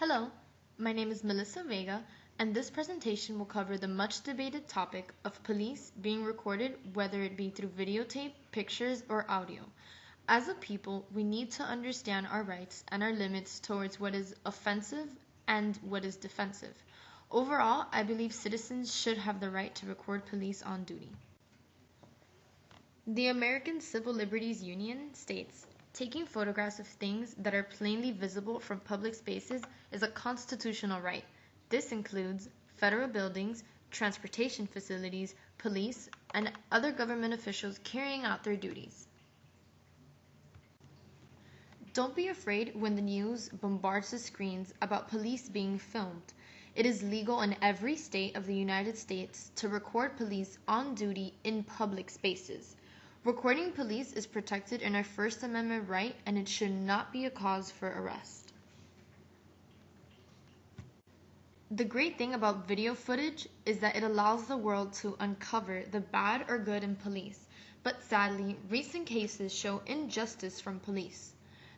Hello, my name is Melissa Vega, and this presentation will cover the much debated topic of police being recorded, whether it be through videotape, pictures, or audio. As a people, we need to understand our rights and our limits towards what is offensive and what is defensive. Overall, I believe citizens should have the right to record police on duty. The American Civil Liberties Union states, taking photographs of things that are plainly visible from public spaces is a constitutional right. This includes federal buildings, transportation facilities, police, and other government officials carrying out their duties. Don't be afraid when the news bombards the screens about police being filmed. It is legal in every state of the United States to record police on duty in public spaces. Recording police is protected in our First Amendment right, and it should not be a cause for arrest. The great thing about video footage is that it allows the world to uncover the bad or good in police, but sadly, recent cases show injustice from police.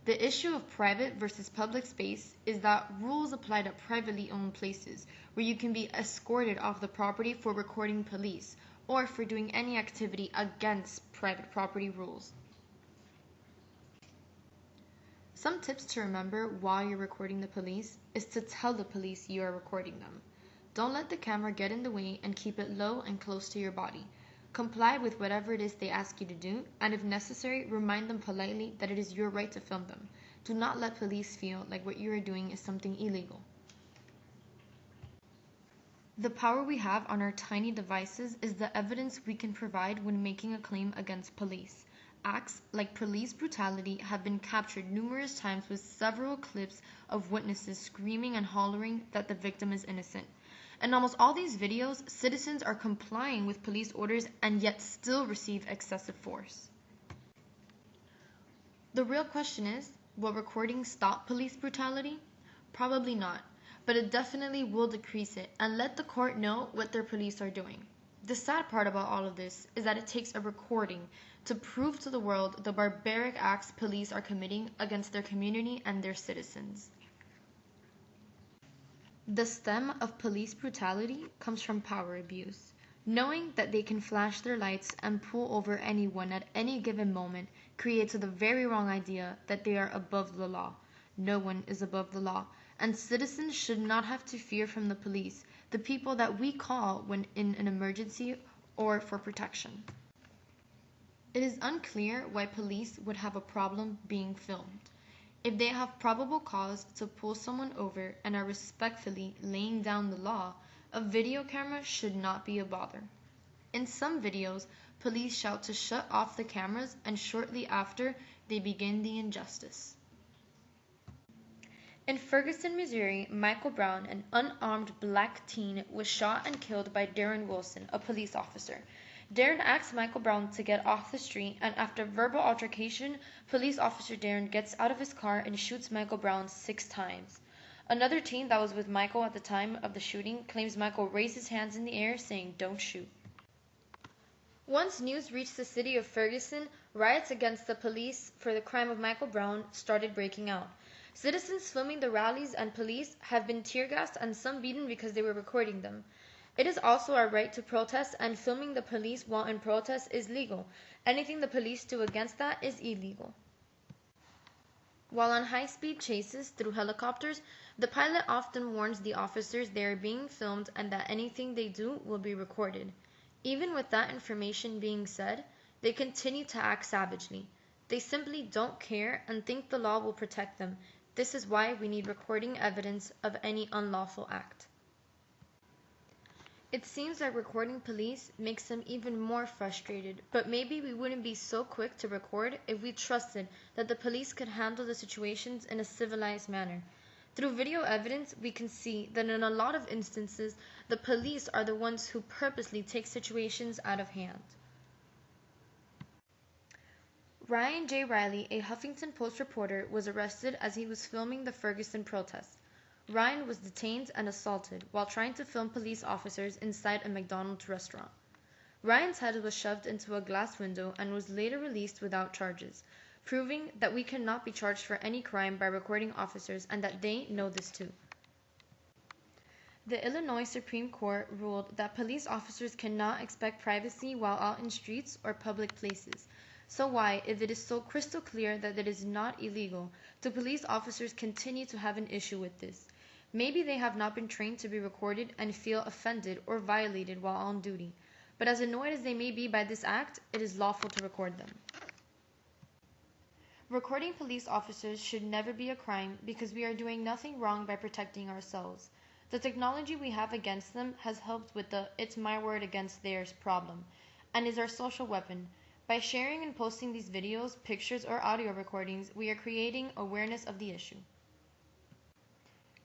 The issue of private versus public space is that rules apply to privately owned places, where you can be escorted off the property for recording police, or for doing any activity against private property rules. Some tips to remember while you're recording the police is to tell the police you are recording them. Don't let the camera get in the way and keep it low and close to your body. Comply with whatever it is they ask you to do, and if necessary, remind them politely that it is your right to film them. Do not let police feel like what you are doing is something illegal. The power we have on our tiny devices is the evidence we can provide when making a claim against police. Acts like police brutality have been captured numerous times with several clips of witnesses screaming and hollering that the victim is innocent. In almost all these videos, citizens are complying with police orders and yet still receive excessive force. The real question is, will recording stop police brutality? Probably not. But it definitely will decrease it and let the court know what their police are doing. The sad part about all of this is that it takes a recording to prove to the world the barbaric acts police are committing against their community and their citizens. The stem of police brutality comes from power abuse. Knowing that they can flash their lights and pull over anyone at any given moment creates the very wrong idea that they are above the law. No one is above the law. And citizens should not have to fear from the police, the people that we call when in an emergency or for protection. It is unclear why police would have a problem being filmed. If they have probable cause to pull someone over and are respectfully laying down the law, a video camera should not be a bother. In some videos, police shout to shut off the cameras, and shortly after, they begin the injustice. In Ferguson, Missouri, Michael Brown, an unarmed black teen, was shot and killed by Darren Wilson, a police officer. Darren asked Michael Brown to get off the street, and after verbal altercation, police officer Darren gets out of his car and shoots Michael Brown 6 times. Another teen that was with Michael at the time of the shooting claims Michael raised his hands in the air saying, "Don't shoot." Once news reached the city of Ferguson, riots against the police for the crime of Michael Brown started breaking out. Citizens filming the rallies and police have been tear gassed and some beaten because they were recording them. It is also our right to protest, and filming the police while in protest is legal. Anything the police do against that is illegal. While on high-speed chases through helicopters, the pilot often warns the officers they are being filmed and that anything they do will be recorded. Even with that information being said, they continue to act savagely. They simply don't care and think the law will protect them. This is why we need recording evidence of any unlawful act. It seems that recording police makes them even more frustrated, but maybe we wouldn't be so quick to record if we trusted that the police could handle the situations in a civilized manner. Through video evidence, we can see that in a lot of instances, the police are the ones who purposely take situations out of hand. Ryan J. Riley, a Huffington Post reporter, was arrested as he was filming the Ferguson protests. Ryan was detained and assaulted while trying to film police officers inside a McDonald's restaurant. Ryan's head was shoved into a glass window and was later released without charges, proving that we cannot be charged for any crime by recording officers and that they know this too. The Illinois Supreme Court ruled that police officers cannot expect privacy while out in streets or public places. So why, if it is so crystal clear that it is not illegal, do police officers continue to have an issue with this? Maybe they have not been trained to be recorded and feel offended or violated while on duty. But as annoyed as they may be by this act, it is lawful to record them. Recording police officers should never be a crime because we are doing nothing wrong by protecting ourselves. The technology we have against them has helped with the "it's my word against theirs" problem, and is our social weapon. By sharing and posting these videos, pictures, or audio recordings, we are creating awareness of the issue.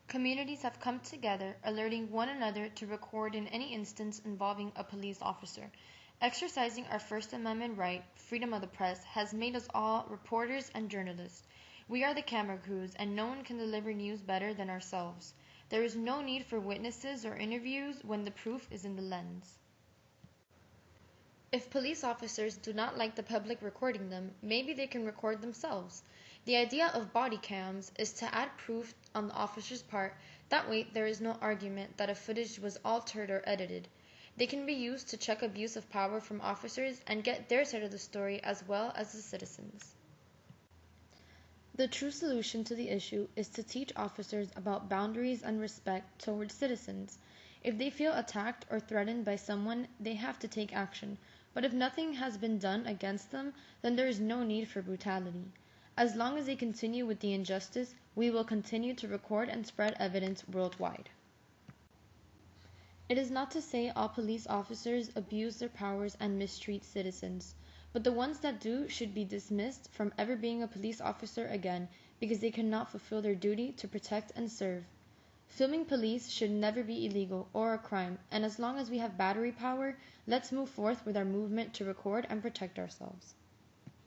Communities have come together, alerting one another to record in any instance involving a police officer. Exercising our First Amendment right, freedom of the press, has made us all reporters and journalists. We are the camera crews, and no one can deliver news better than ourselves. There is no need for witnesses or interviews when the proof is in the lens. If police officers do not like the public recording them, maybe they can record themselves. The idea of body cams is to add proof on the officer's part. That way there is no argument that a footage was altered or edited. They can be used to check abuse of power from officers and get their side of the story as well as the citizens. The true solution to the issue is to teach officers about boundaries and respect towards citizens. If they feel attacked or threatened by someone, they have to take action. But if nothing has been done against them, then there is no need for brutality. As long as they continue with the injustice, we will continue to record and spread evidence worldwide. It is not to say all police officers abuse their powers and mistreat citizens, but the ones that do should be dismissed from ever being a police officer again because they cannot fulfill their duty to protect and serve. Filming police should never be illegal or a crime, and as long as we have battery power, let's move forth with our movement to record and protect ourselves.